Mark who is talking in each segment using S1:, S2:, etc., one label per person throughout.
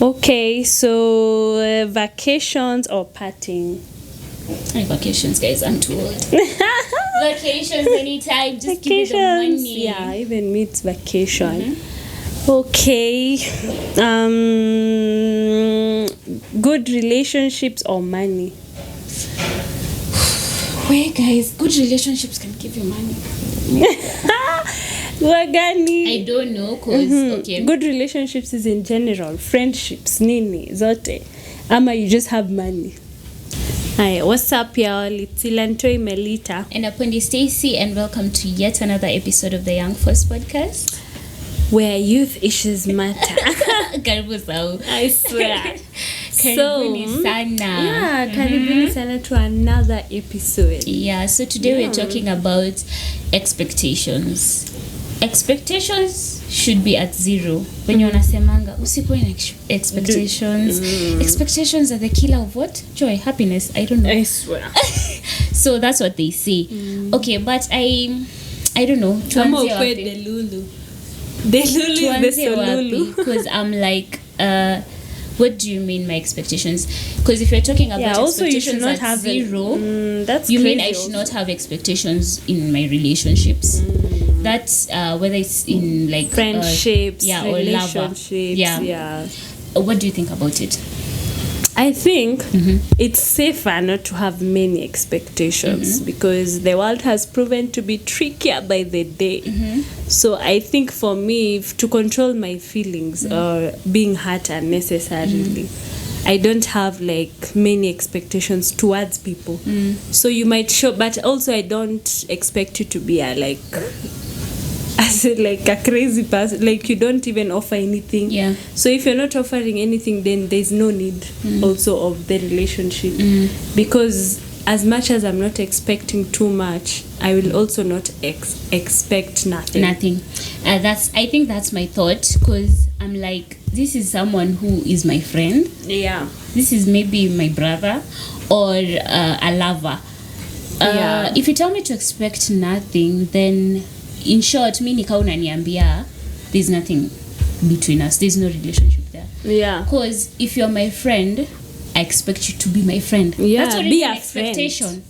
S1: Okay, so vacations or partying?
S2: Vacations, guys. I'm too old. Vacations anytime. Just give me the money.
S1: Yeah, even me it's vacation. Okay. Good relationships or money?
S2: Wait, guys. Good relationships can give you money.
S1: Wagani.
S2: I don't know, cause okay.
S1: Good relationships is in general, friendships, nini, zote. Ama you just have money. Hi, what's up y'all? It's Ilantoi Melita.
S2: And Apundi Stacy, and welcome to yet another episode of the Young Force Podcast.
S1: Where youth issues matter.
S2: Karibu sao.
S1: I swear.
S2: Karibuni sana.
S1: Yeah, karibuni sana to another episode.
S2: Yeah, so today we're talking about expectations. Expectations should be at zero. When you're unasemanga, usikuwe na expectations. Expectations are the killer of what? Joy, happiness. I don't know.
S1: I swear.
S2: So that's what they say. Okay, but I don't know.
S1: Tuanze Delulu. Delulu is the Solulu.
S2: Because I'm like, what do you mean my expectations? Because if you're talking about
S1: also you should
S2: expectations
S1: not
S2: at
S1: have
S2: zero,
S1: that's
S2: you mean I
S1: crazy
S2: should not have expectations in my relationships. That's whether it's in like
S1: friendships,
S2: or lover.
S1: relationships. Yeah.
S2: What do you think about it?
S1: I think it's safer not to have many expectations because the world has proven to be trickier by the day. So I think for me, to control my feelings or being hurt unnecessarily, I don't have like many expectations towards people. So you might show, but also I don't expect you to be a like a crazy person, like you don't even offer anything. So if you're not offering anything, then there's no need also of the relationship because as much as I'm not expecting too much, I will also not expect nothing.
S2: I think that's my thought, because I'm like, this is someone who is my friend. This is maybe my brother or a lover. If you tell me to expect nothing, then in short, mi nika unaniambia there's nothing between us, there's no relationship there. Because if you're my friend, I expect you to be my friend. That's already
S1: be
S2: an
S1: a
S2: expectation.
S1: friend.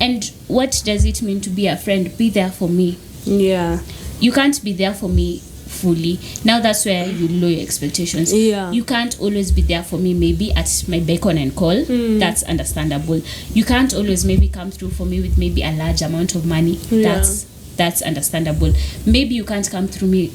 S2: And what does it mean to be a friend? Be there for me. You can't be there for me fully. Now that's where you lower your expectations. You can't always be there for me, maybe at my beckon and call. That's understandable. You can't always maybe come through for me with maybe a large amount of money. That's understandable. Maybe you can't come through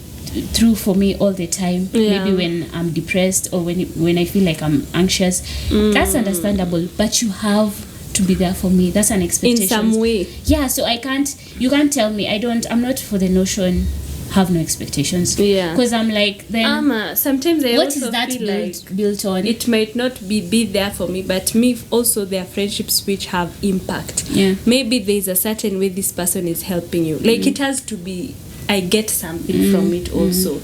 S2: for me all the time. Maybe when I'm depressed or when I feel like I'm anxious. That's understandable. But you have to be there for me. That's an expectation.
S1: In some way.
S2: So you can't tell me I'm not for the notion have no expectations. Because I'm like, then
S1: sometimes I
S2: what
S1: also
S2: is that
S1: feel
S2: built on?
S1: It might not be there for me, but me also there are friendships which have impact. Maybe there's a certain way this person is helping you. Like it has to be, I get something from it also.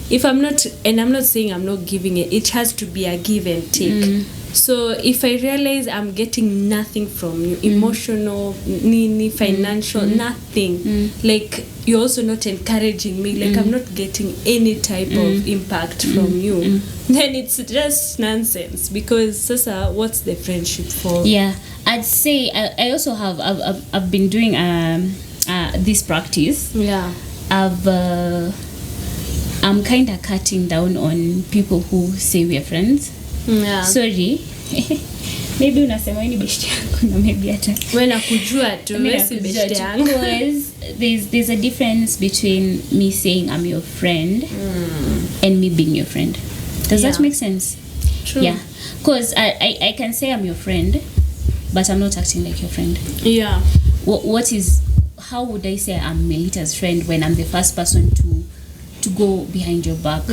S1: If I'm not, and I'm not saying I'm not giving it has to be a give and take. So if I realize I'm getting nothing from you, emotional, financial, nothing, like you're also not encouraging me, like I'm not getting any type of impact from you, then it's just nonsense, because sasa, what's the friendship for?
S2: I'd say I also have I've been doing this practice. I'm kind of cutting down on people who say we're friends. Sorry. Maybe unasema wewe ni beshte yangu na maybe hata
S1: wewe nakujua tu wewe si beshte yangu.
S2: Because there's a difference between me saying I'm your friend and me being your friend. Does that make sense?
S1: True.
S2: Because I can say I'm your friend, but I'm not acting like your friend. How would I say I'm Melita's friend when I'm the first person to go behind your back?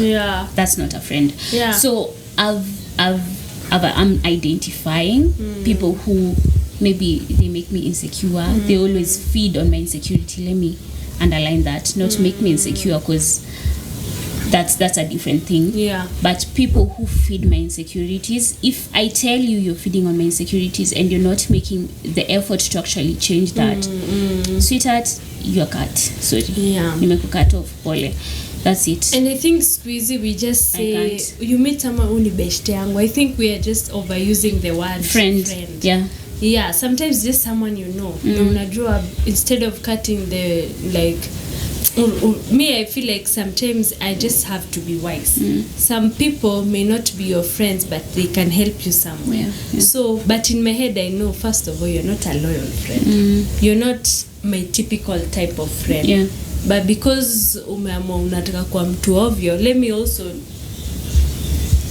S2: That's not a friend. So I'm identifying people who maybe they make me insecure. They always feed on my insecurity. Let me underline that. Not make me insecure, because that's a different thing. But people who feed my insecurities, if I tell you you're feeding on my insecurities and you're not making the effort to actually change that, sweetheart, you're cut. Sorry. Nimekukat off, pole. That's it.
S1: And I think squeezy, we just say you meet someone who ni beshte yangu. I think we are just overusing the word friend. Yeah, sometimes just someone you know. Unajua, instead of cutting the like me, I feel like sometimes I just have to be wise. Some people may not be your friends, but they can help you somewhere. So, but in my head I know, first of all, you're not a loyal friend. You're not my typical type of friend. But because umeamua unataka kuwa mtu ovyo, let me also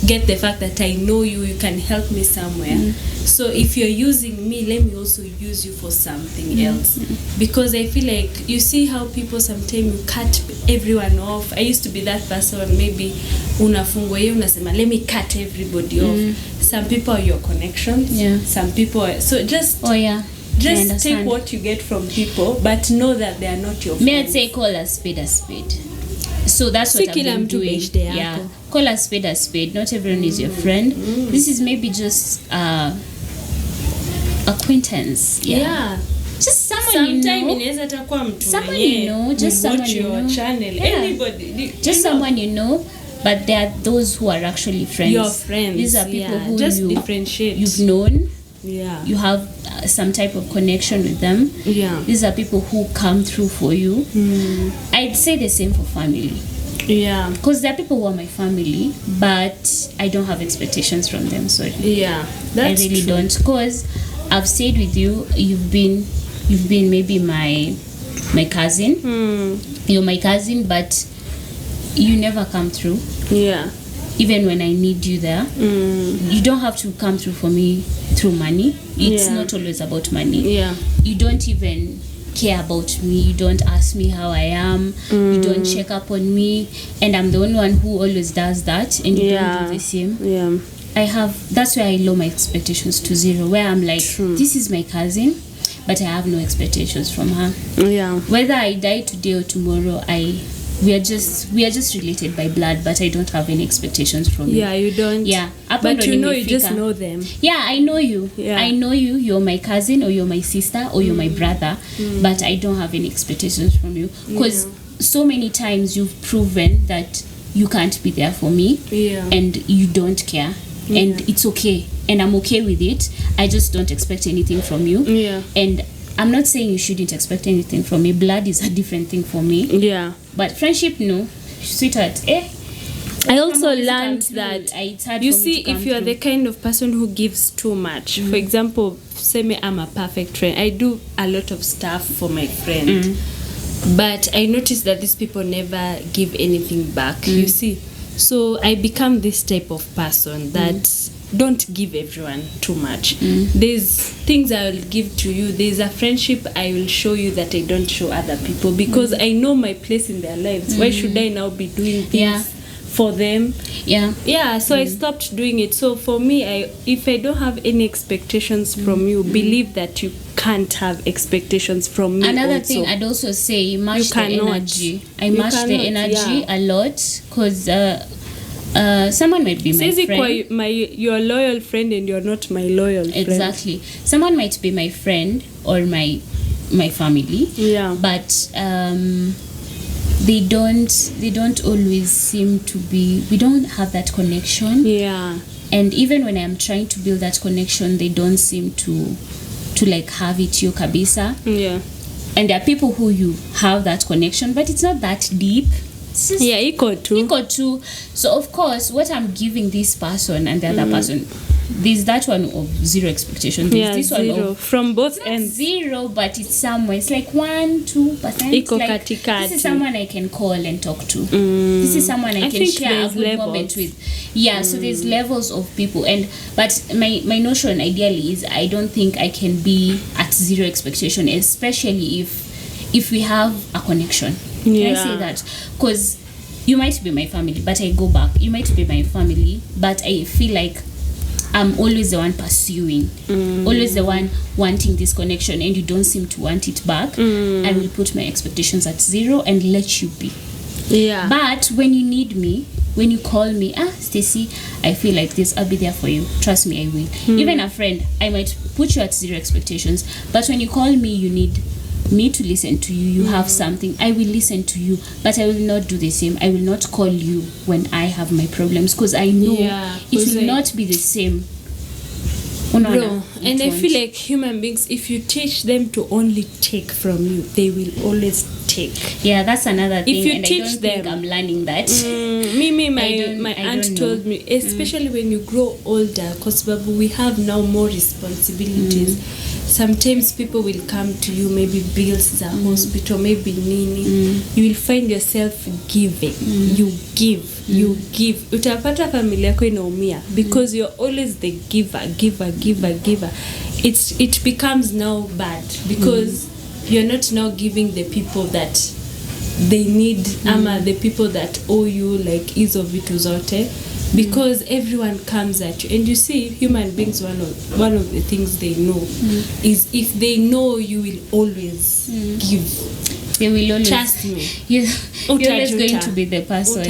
S1: get the fact that I know you can help me somewhere. So if you're using me, let me also use you for something else. Because I feel like, you see how people sometimes you cut everyone off. I used to be that person, maybe unafungwa hiyo unasema let me cut everybody off. Some people are your connections. Some people are, so just just take what you get from people, but know that they are not your friends.
S2: May I say call a spade a spade. So that's what I've been doing. Call a spade a spade. Not everyone is your friend. This is maybe just acquaintance. Just someone you know. Someone you know. Just someone you know.
S1: Channel. Anybody.
S2: Just someone you know. But there are those who are actually friends.
S1: Your friends.
S2: These are people who
S1: just differentiate.
S2: You've known. You have some type of connection with them. These are people who come through for you. I'd say the same for family. Because there are people who are my family, but I don't have expectations from them. Sorry.
S1: That's
S2: I really
S1: true.
S2: don't. Because I've stayed with you. You've been maybe my cousin. You're my cousin, but you never come through. Even when I need you there, you don't have to come through for me through money. It's not always about money. You don't even care about me. You don't ask me how I am. You don't check up on me. And I'm the only one who always does that. And you don't do the same. That's where I lower my expectations to zero. Where I'm like, this is my cousin, but I have no expectations from her. Whether I die today or tomorrow, we are just related by blood, but I don't have any expectations from you.
S1: You don't. But you know, you just know them.
S2: I know you. I know you. You're my cousin, or you're my sister, or you're my brother, but I don't have any expectations from you. Because so many times you've proven that you can't be there for me, and you don't care, and it's okay, and I'm okay with it. I just don't expect anything from you. And I'm not saying you shouldn't expect anything from me. Blood is a different thing for me. But friendship, no. Sweetheart,
S1: I also learned that, you see, if you are the kind of person who gives too much, for example, say me, I'm a perfect friend. I do a lot of stuff for my friend. But I noticed that these people never give anything back, you see. So I become this type of person that don't give everyone too much. There's things I will give to you. There's a friendship I will show you that I don't show other people, because I know my place in their lives. Why should I now be doing things for them? So I stopped doing it. So for me, if I don't have any expectations from you, believe that you can't have expectations from me.
S2: Another
S1: also.
S2: thing I'd also say, match the energy. I match the energy a lot, because someone might be my friend.
S1: You're a loyal friend and you're not my loyal friend.
S2: Exactly. Someone might be my friend or my family. But they don't always seem to be. We don't have that connection. And even when I'm trying to build that connection, they don't seem to like have it yo kabisa. And there are people who you have that connection, but it's not that deep.
S1: Equal
S2: to. So of course, what I'm giving this person and the other person, there's that one of zero expectation. There's this
S1: zero.
S2: One of
S1: from both ends.
S2: Zero, but it's somewhere. It's like 1-2%. Like, this is someone I can call and talk to. This is someone I can share a good moment with. So there's levels of people, but my notion ideally is I don't think I can be at zero expectation, especially if we have a connection. Can I say that? Because you might be my family, but I go back. You might be my family, but I feel like I'm always the one pursuing, always the one wanting this connection, and you don't seem to want it back. I will put my expectations at zero and let you be. But when you need me, when you call me, Stacey, I feel like this, I'll be there for you. Trust me, I will. Even a friend, I might put you at zero expectations, but when you call me, you need me to listen to you. You have something, I will listen to you, but I will not do the same. I will not call you when I have my problems, because I know it will not be the same.
S1: Bro, and I feel like human beings, if you teach them to only take from you, they will always take.
S2: Yeah, that's another thing.
S1: If you
S2: and
S1: teach
S2: I don't
S1: them,
S2: think I'm learning that.
S1: My aunt told me, especially when you grow older, because we have now more responsibilities. Sometimes people will come to you, maybe bills, a hospital, maybe nini. You will find yourself giving. You give. Utapata familia yako inaumia because you're always the giver. It becomes now bad because you're not now giving the people that they need, ama the people that owe you, like hizo vitu zote, because everyone comes at you. And you see, human beings, one of the things they know is if they know you will always give,
S2: they will always
S1: trust me.
S2: You're always going to be the person.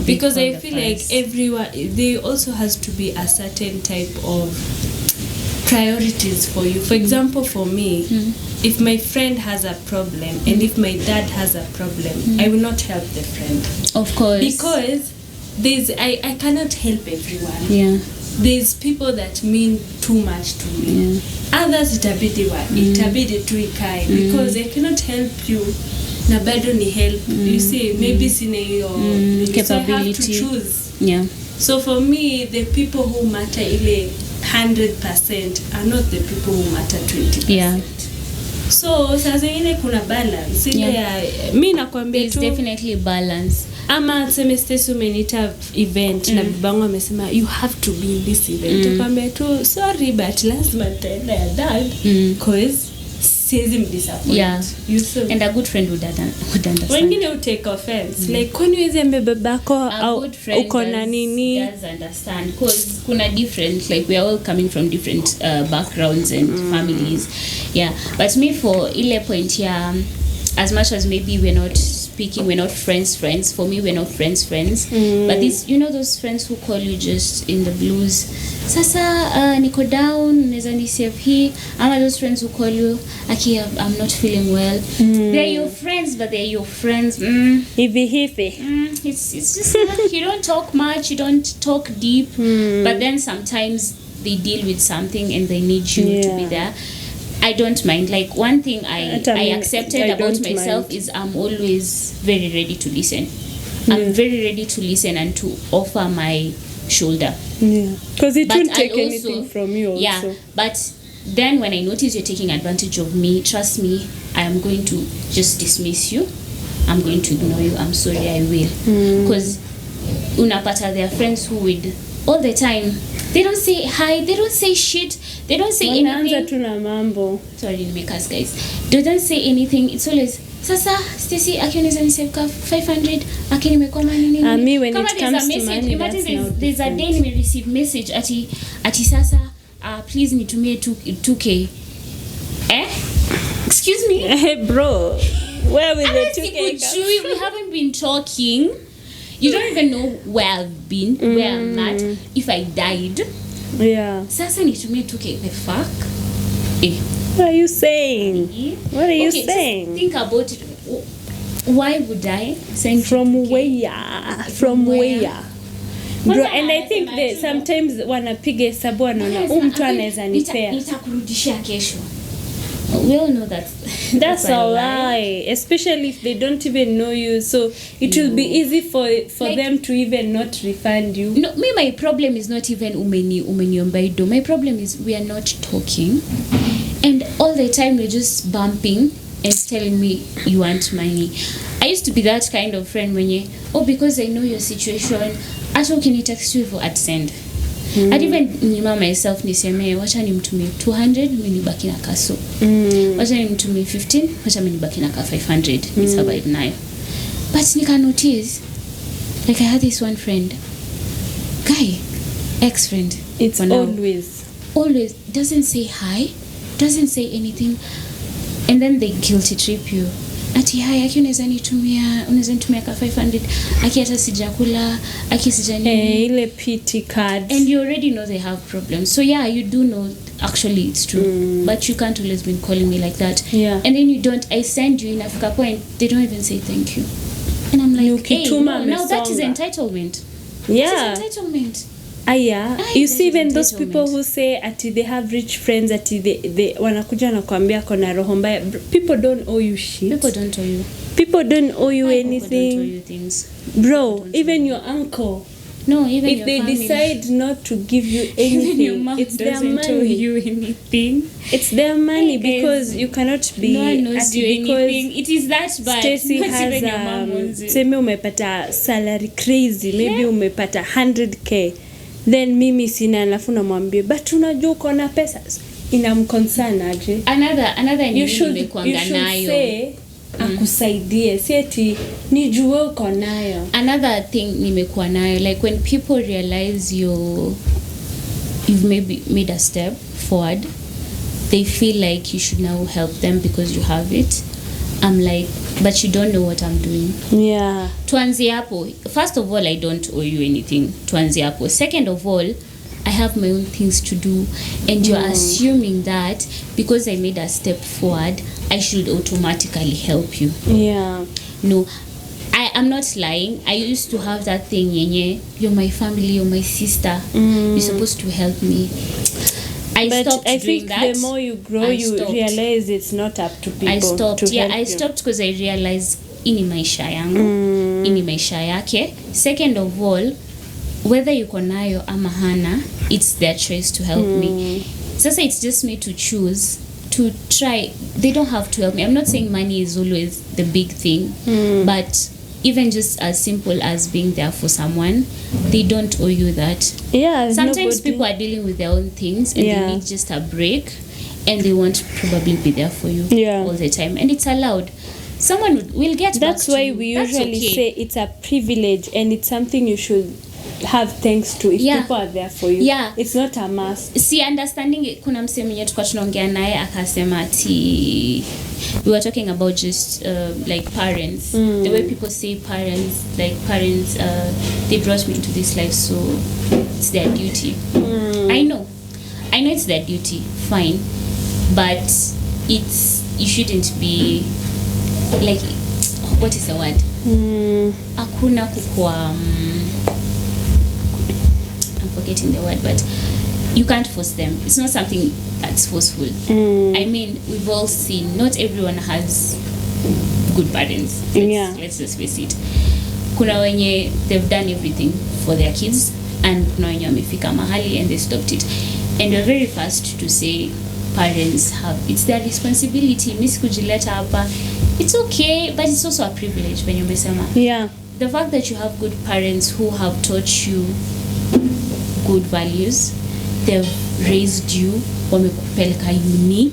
S1: Because I feel like everyone, there also has to be a certain type of priorities for you. For example, for me, if my friend has a problem and if my dad has a problem, I will not help the friend.
S2: Of course.
S1: Because I cannot help everyone.
S2: Yeah.
S1: There's people that mean too much to me. Yeah. Others itabidi tu ikae because I cannot help you na bado ni help. You see, maybe sina hiyo capability. So I have to choose.
S2: Yeah.
S1: So for me, the people who matter ile 100% are not the people who matter 20%.
S2: Yeah.
S1: So saa zingine kuna balance. Mi nakwambia tu,
S2: there's definitely balance.
S1: Ama semester umenita event na babangu amesema you have to be in this event. Nakwambia tu sorry but lazima nitaenda ya dad because siwezi mdisappoint.
S2: Yeah. And a good friend would understand.
S1: Wengine will take offense. Like kwani wezi ambe babako au uko na nini?
S2: Does understand because kuna different, like we are all coming from different backgrounds and families. Yeah. But me for ile point as much as maybe we're not speaking, we're not friends. For me, we're not friends. But this, those friends who call you just in the blues. Sasa, niko down, neza nisave hii. Ama those friends who call you, Aki, I'm not feeling well. They're your friends, but they're your friends.
S1: Hivi.
S2: It's just, you don't talk much, you don't talk deep. But then sometimes they deal with something and they need you to be there. I don't mind. Like one thing I accepted about myself is I'm always very ready to listen. I'm very ready to listen and to offer my shoulder.
S1: Yeah. Because it won't take anything from you also.
S2: Yeah. But then when I notice you're taking advantage of me, trust me, I am going to just dismiss you. I'm going to ignore you. I'm sorry, I will. Because unapata there are friends who would all the time, they don't say hi, they don't say shit, they don't say anything. Sorry, because guys, they don't say anything. It's always sasa Stacy akioneza niseka 500 akini nimekoma nini.
S1: Me when it comes to money,
S2: there's a day we receive message ati sasa please nitumie 2k. Excuse me.
S1: Hey bro, where will the 2k
S2: we haven't been talking. You don't even know where I've been, where I'm at, if I died.
S1: Yeah.
S2: Sasa nitumie 2k. The fuck?
S1: What are you saying? What are you saying?
S2: Just think about it. Why would I send
S1: from where? From where? Bro, and I think that sometimes wanapiga hesabu wanaona mtu anaweza nipea.
S2: Nitakurudishia kesho. We all know that.
S1: That's a lie, especially if they don't even know you. So it will be easy for like, them to even not refund you.
S2: No, my problem is not even umeniomba. My problem is we are not talking, and all the time you're just bumping and telling me you want money. I used to be that kind of friend when because I know your situation. Ata ukinitext you for send. I'd even nyima myself niseme wacha nimtumie 200 mimi nibaki na kaso. Wacha nimtumie 15 wacha mimi nibaki na ka 500 ni survive nayo. But nika notice like I had this one friend guy ex-friend,
S1: it's
S2: always doesn't say hi, doesn't say anything, and then they guilty trip you. ati haya aki unaweza nitumia ka 500 aki hata sijakula aki sijani
S1: ile pity card,
S2: and you already know they have problems. So yeah, you do know actually it's true, but you can't always be calling me like that.
S1: Yeah.
S2: And then you don't, I send you in Africa point, they don't even say thank you, and I'm like, hey, no, now that is entitlement.
S1: Yeah,
S2: that is entitlement.
S1: You see even those people who say ati they have rich friends ati they wanakuja na kuambia kona roho mbaya. People don't owe you shit.
S2: People don't owe you.
S1: People don't owe you anything.
S2: People don't owe you things.
S1: Bro, even your uncle.
S2: No, even
S1: if
S2: your
S1: they
S2: family.
S1: Decide not to give you anything,
S2: even your mom
S1: it's their
S2: money. Owe you anything.
S1: It's their money because you cannot be.
S2: No one knows you anything. It is that bad.
S1: Stacy has seme umepata salary crazy, maybe umepata 100k. Then mimi sina, alafu namwambia but unajua uko na pesa, inamconcern aje.
S2: Another
S1: you should say akusaidie, si eti nijue uko nayo.
S2: Another thing nimekuwa nayo, like when people realize you've maybe made a step forward, they feel like you should now help them because you have it. I'm like, but you don't know what I'm doing.
S1: Yeah.
S2: Tuanzie hapo. First of all, I don't owe you anything. Tuanzie hapo. Second of all, I have my own things to do, and you're assuming that because I made a step forward, I should automatically help you.
S1: Yeah.
S2: No, I'm not lying. I used to have that thing, yenye, you're my family, you're my sister, you're supposed to help me. I stopped doing that.
S1: The more you grow, you realize it's not up to people.
S2: I stopped.
S1: To help
S2: I stopped because I realized ini maisha yangu, ini maisha yake. Second of all, whether yuko nayo ama hana, it's their choice to help me. Sasa it's just me to choose to try. They don't have to help me. I'm not saying money is always the big thing, but even just as simple as being there for someone, they don't owe you that.
S1: Yeah.
S2: Sometimes people are dealing with their own things and they need just a break, and they won't probably be there for you all the time, and it's allowed. Someone will get back to you.
S1: That's why we usually say it's a privilege, and it's something you should have thanks to if people are there for you.
S2: Yeah.
S1: It's not a must.
S2: See, understanding, kuna msee mwenye tulikuwa tunaongea naye akasema ati we were talking about just like parents, the way people say parents, like parents, they brought me into this life, so it's their duty. I know it's their duty, fine, but you shouldn't be like, what is the word? Hakuna kukua I'm forgetting the word, but you can't force them. It's not something that's forceful. I mean, we've all seen, not everyone has good parents. Let's just face it. Kuna wenye they've done everything for their kids, and kuna wenye wamefika mahali and they stopped it. And we're very fast to say parents it's their responsibility. Miss kujileta hapa. It's okay, but it's also a privilege when you umesema.
S1: Yeah.
S2: The fact that you have good parents who have taught you good values, they've raised you, wamekupeleka uni,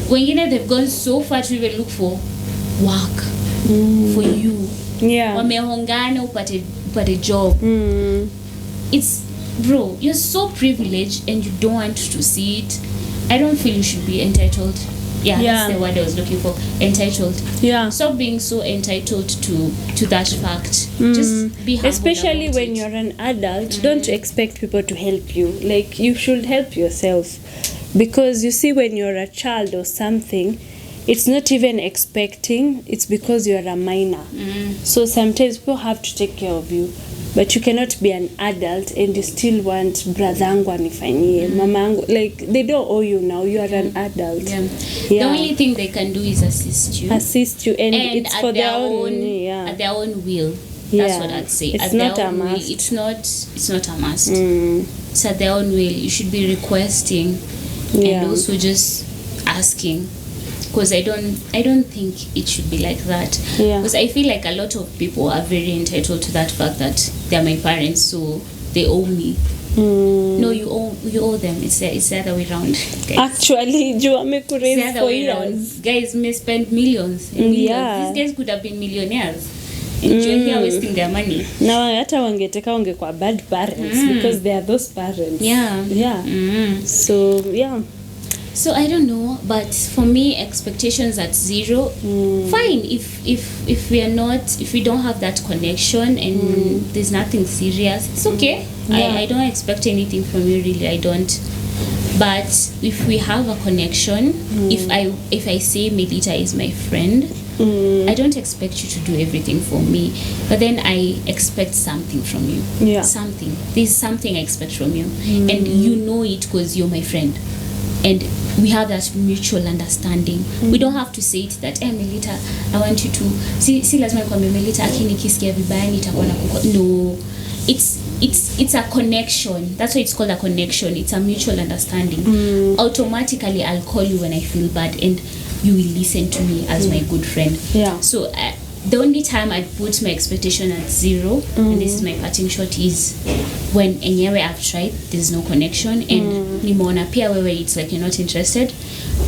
S2: wengine they've gone so far to even look for work for you.
S1: Yeah.
S2: Wamehongana upate job. It's, bro, you're so privileged and you don't want to see it. I don't feel you should be entitled. That's the word I was looking for. Entitled. Yeah. Stop being so entitled to that fact. Just be humble.
S1: Especially when you're an adult, don't expect people to help you. Like, you should help yourself. Because you see, when you're a child or something, it's not even expecting, it's because you're a minor. So sometimes people have to take care of you. But you cannot be an adult and you still want brazangu anifanyie, mamangu. Like, they don't owe you now. You are an adult.
S2: The only thing they can do is assist you. And it's for their own at their own will. That's what I'd say.
S1: It's not a must.
S2: It's not a must. It's at their own will. You should be requesting and also just asking. Because I don't think it should be like that. Because I feel like a lot of people are very entitled to that fact that they're my parents, so they owe me. No, you owe them. It's the other way around. Guys.
S1: Actually, you are making raise for years.
S2: Guys may spend millions and millions. These guys could have been millionaires. And you're here wasting their money.
S1: Now, hata wangeteka wangekuwa bad parents because they are those parents.
S2: Yeah.
S1: So,
S2: So I don't know, but for me, expectations at 0, fine. If we are not, if we don't have that connection and there's nothing serious, it's okay. I don't expect anything from you, really. I don't. But if we have a connection, if I say Melita is my friend, I don't expect you to do everything for me, but then I expect something from you. Something. There's something I expect from you, and you know it because you're my friend. And we have that mutual understanding. We don't have to say it that, Melita, I want you to see lazima nikwambie Melita akinikisikia vibaya nitakuwa na no. It's a connection. That's why it's called a connection. It's a mutual understanding. Automatically I'll call you when I feel bad and you will listen to me as my good friend. So the only time I'd put my expectation at 0, and this is my parting shot, is when enyewe I've tried, there's no connection, and nimeona pia wewe it's like you're not interested,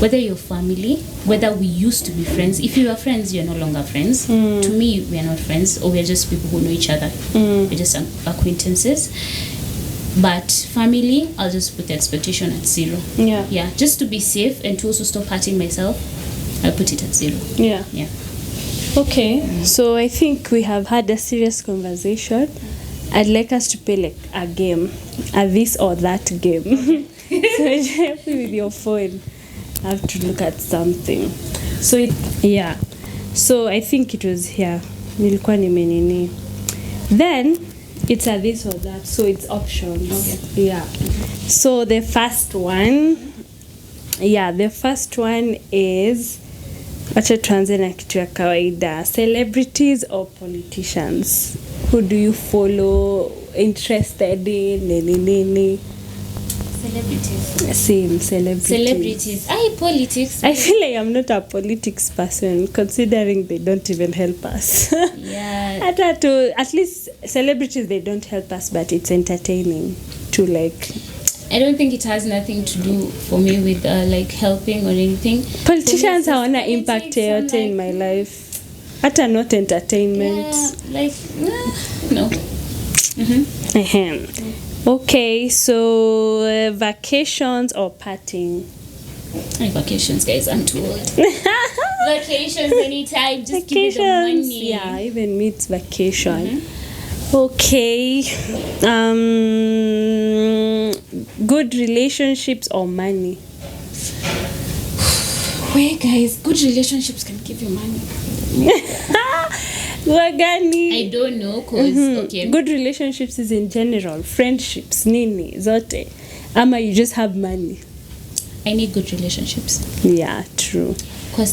S2: whether you're family, whether we used to be friends. If you are friends, you're no longer friends. To me, we are not friends, or we're just people who know each other. We're just acquaintances. But family, I'll just put the expectation at 0. Yeah, just to be safe and to also stop hurting myself, I'll put it at 0. Yeah.
S1: Okay, so I think we have had a serious conversation. I'd like us to play like a game, a this or that game. So help me with your phone. I have to look at something. So so I think it was here. Nilikuwa nimenini. Then it's a this or that, so it's options. So the first one is, acha tuanze na kitu ya kawaida. Celebrities or politicians? Who do you follow, interested in, nini?
S2: Celebrities.
S1: Same, celebrities.
S2: Politics.
S1: I feel like I'm not a politics person, considering they don't even help us. At least celebrities, they don't help us, but it's entertaining to like.
S2: I don't think it has nothing to do for me with like helping or anything.
S1: Politicians hawana impact yote in my life. Hata not entertainment.
S2: No.
S1: Okay, so vacations or partying?
S2: Vacations, guys, I'm too old. Vacations anytime, just give me the money.
S1: Yeah, even me it's vacation. Okay. Good relationships or money?
S2: Wait, guys, good relationships can give you money.
S1: Wagani?
S2: I don't know, cause okay.
S1: Good relationships is in general, friendships, nini, zote. Ama you just have money.
S2: I need good relationships.
S1: Yeah, true.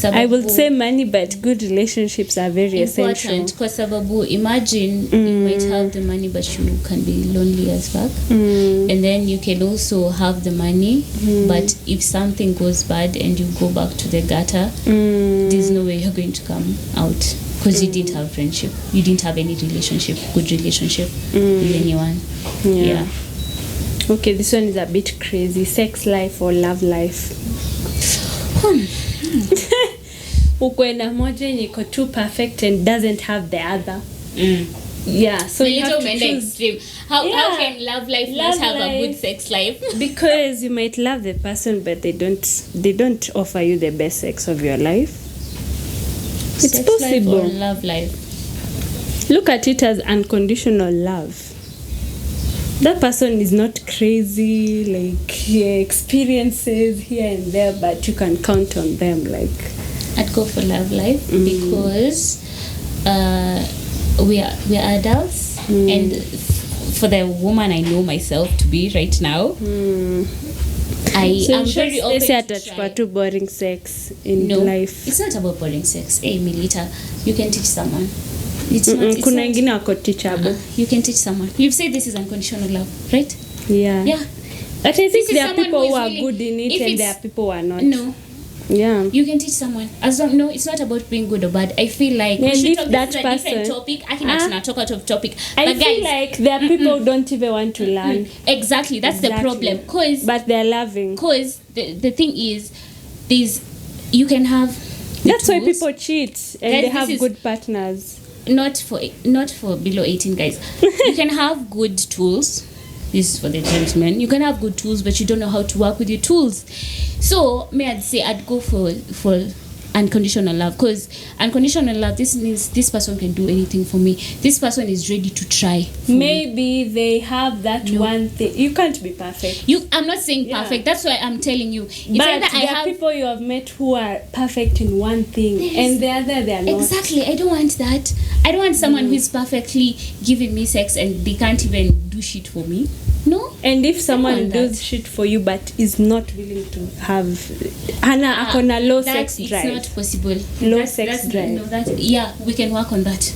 S1: I will say money, but good relationships are very essential.
S2: Kwa sababu imagine you might have the money, but you can be lonely as fuck. And then you can also have the money, but if something goes bad and you go back to the gutter, there's no way you're going to come out. Because you didn't have friendship. You didn't have any relationship, good relationship with anyone. Yeah.
S1: Okay, this one is a bit crazy. Sex life or love life? Ukwenda moja niko too perfect and doesn't have the other. Yeah, so you have to choose.
S2: Extreme. How can love life not have a good sex life?
S1: Because you might love the person, but they don't offer you the best sex of your life. It's
S2: sex
S1: possible.
S2: Life or love life.
S1: Look at it as unconditional love. That person is not crazy, like experiences here and there, but you can count on them. Like,
S2: I'd go for love life because we are adults, and for the woman I know myself to be right now, I am very open to try.
S1: Too boring sex in life.
S2: It's not about boring sex. Hey, Melita, you can teach someone.
S1: Kuna wengine wako teachable.
S2: You can teach someone. You've said this is unconditional love, right?
S1: Yeah. But I think there are people who are
S2: willing,
S1: good in it and there are people who are not.
S2: No.
S1: Yeah.
S2: You can teach someone. No, it's not about being good or bad. I feel like we should talk about a different topic. I cannot talk out of topic.
S1: I feel like there are people who don't even want to learn.
S2: Exactly. That's the problem.
S1: But they're loving.
S2: Because the thing is, you can have.
S1: That's why people cheat and they have good partners.
S2: Not for below 18, guys. You can have good tools this is for the gentleman. You can have good tools, but you don't know how to work with your tools. So I'd say I'd go for unconditional love, because unconditional love, this means this person can do anything for me. This person is ready to try.
S1: Maybe they have that one thing. You can't be perfect.
S2: I'm not saying perfect. That's why I'm telling you. It's
S1: but there are people you have met who are perfect in one thing, and the other they are not.
S2: Exactly. I don't want that. I don't want someone who is perfectly giving me sex and they can't even do shit for me. No.
S1: And if someone does shit for you but is not willing to have akona low sex drive,
S2: it's not possible.
S1: Low sex drive.
S2: No, we can work on that.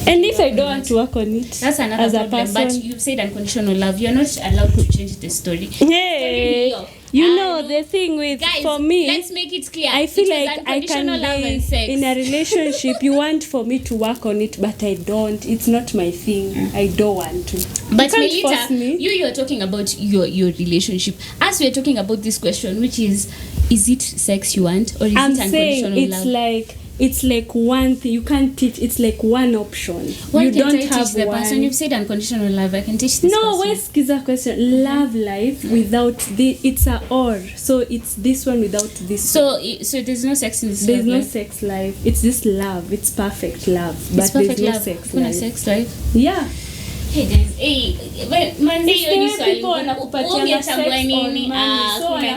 S1: And if I don't want to work on it,
S2: that's another problem. But you've said unconditional love. You're not allowed to change the story.
S1: Hey, you know the thing with,
S2: guys,
S1: for me,
S2: let's make it clear.
S1: I feel like I can be in a relationship. You want for me to work on it, but I don't. It's not my thing. I don't want to.
S2: But Melita, you're talking about your relationship. As we're talking about this question, which is it sex you want, or is it unconditional love?
S1: It's like one thing you can't teach. It's like one option.
S2: Why you don't have teach the one person? You've said unconditional love. I can teach this
S1: person. Where's the question? Love life without it's a or. So it's this one without this.
S2: So there's no sex in this.
S1: There's no sex life. It's just love. It's perfect love. But there's no sex life.
S2: Sex life.
S1: Yeah.
S2: Hey guys, Monday hiyo swali
S1: people wanakupatia sex on money.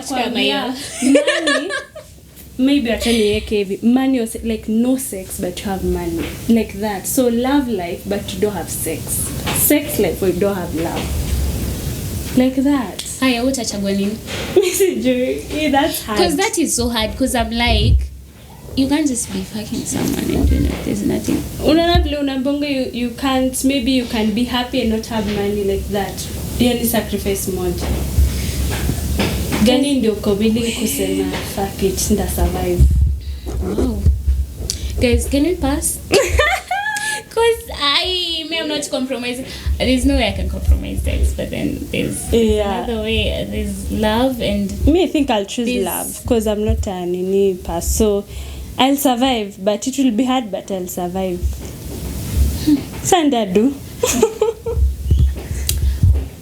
S1: So money. Maybe ataniweke hivi money or like no sex but you have money, like that. So love life but you don't have sex life but you don't have love, like that.
S2: Haya, utachagua nini?
S1: That's hard,
S2: because that is so hard. Because I'm like, you can't just be fucking someone and there's nothing.
S1: You can't. Maybe you can be happy and not have money, like that. Really sacrifice moja gani ndio uko willing kusema fuck it nda survive?
S2: Wow. Guys, can we pass? Because I'm not compromising. There's no way I can compromise this, but then there's another way. There's love, and
S1: me, I think I'll choose love because I'm not a nini pass. So I'll survive, but it will be hard, but I'll survive. Sanda do.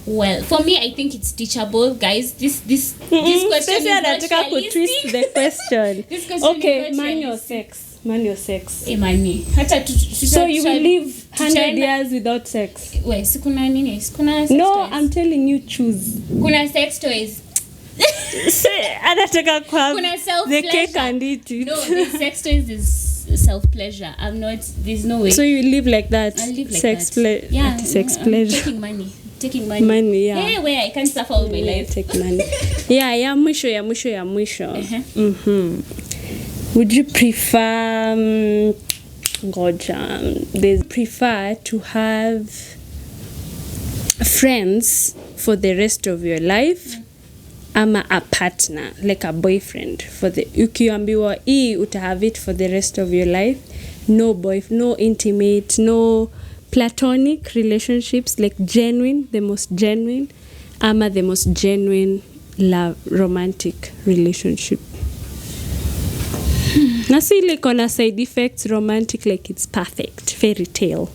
S2: Well, for me, I think it's teachable, guys. This question is not realistic.
S1: Twist the question.
S2: This question
S1: okay,
S2: is not
S1: man your sex.
S2: Money.
S1: So you will live 100 years without sex.
S2: Wait, sikuna nini? Sikuna sex
S1: no,
S2: toys.
S1: I'm telling you, choose.
S2: Kuna sex toys.
S1: Anataka kwa
S2: kuna self
S1: the
S2: pleasure.
S1: Cake and eat it.
S2: No, the sex toys is self pleasure. I'm not. There's no way.
S1: So you live like that.
S2: I live like
S1: sex
S2: that. Yeah,
S1: sex pleasure.
S2: Taking money.
S1: Yeah.
S2: Hey, where I can't suffer all my life.
S1: Take money. ya mwisho. Would you prefer they prefer to have friends for the rest of your life ama a partner, like a boyfriend for the ukiambiwa uta have it for the rest of your life, no intimate, no platonic relationships, like the most genuine ama the most genuine love romantic relationship. Nasi like on a side effects romantic, like it's perfect fairy tale.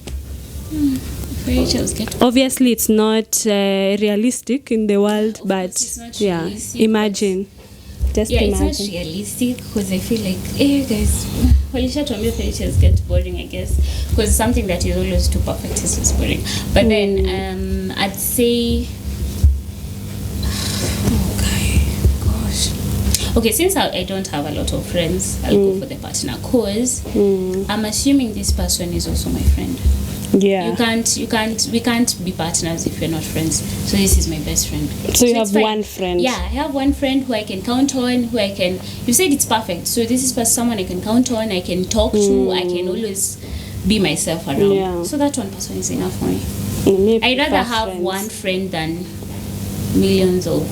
S2: Fairy tales get
S1: obviously it's not realistic in the world, but imagine. Imagine.
S2: It's not realistic because I feel like, guys, walishatwambia fairy tales get boring, I guess, because something that is always too perfect is just boring. But then I'd say, okay, since I don't have a lot of friends, I'll go for the partner, because I'm assuming this person is also my friend.
S1: Yeah.
S2: We can't be partners if we're not friends. So this is my best friend.
S1: So you have one friend.
S2: Yeah, I have one friend who I can count on, you said it's perfect. So this is someone I can count on, I can talk to, I can always be myself around.
S1: Yeah.
S2: So that one person is enough for me. I'd rather have one friend than millions of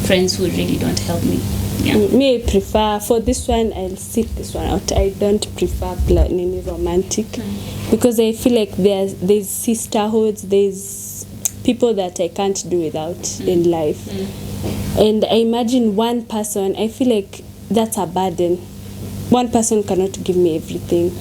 S2: friends who really don't help me. Yeah.
S1: Me, I prefer, for this one, I'll sit this one out. I don't prefer romantic because I feel like there's sisterhoods, there's people that I can't do without in life. And I imagine one person, I feel like that's a burden. One person cannot give me everything.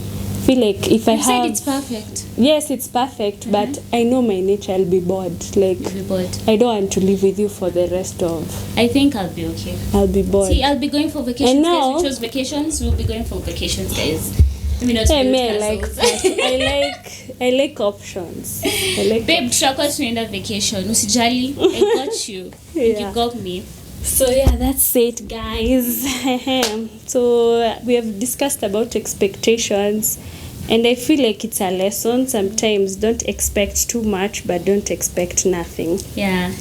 S1: feel like if I
S2: said it's perfect.
S1: Yes, it's perfect, but I know my nature. I'll be bored. Like,
S2: you'll be bored.
S1: I don't want to live with you for the rest of.
S2: I think I'll be okay.
S1: I'll be bored.
S2: See, I'll be going for vacations.
S1: And now,
S2: guys, we chose vacations. We'll be going for vacations, guys. Let me not
S1: I like options.
S2: Babe, tutakuwa tunaenda vacation. Usijali, I got you. You got me.
S1: So yeah, that's it, guys. So we have discussed about expectations, and I feel like it's a lesson. Sometimes don't expect too much, but don't expect nothing.
S2: Yeah.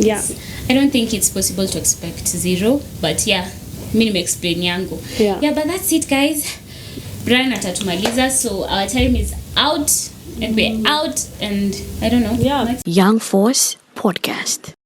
S2: I don't think it's possible to expect zero, but yeah, mimi explain yangu. Yeah, but that's it, guys. Brian atatumaliza, so our time is out, and we're out, and I don't know.
S1: Yeah.
S3: Young Force Podcast.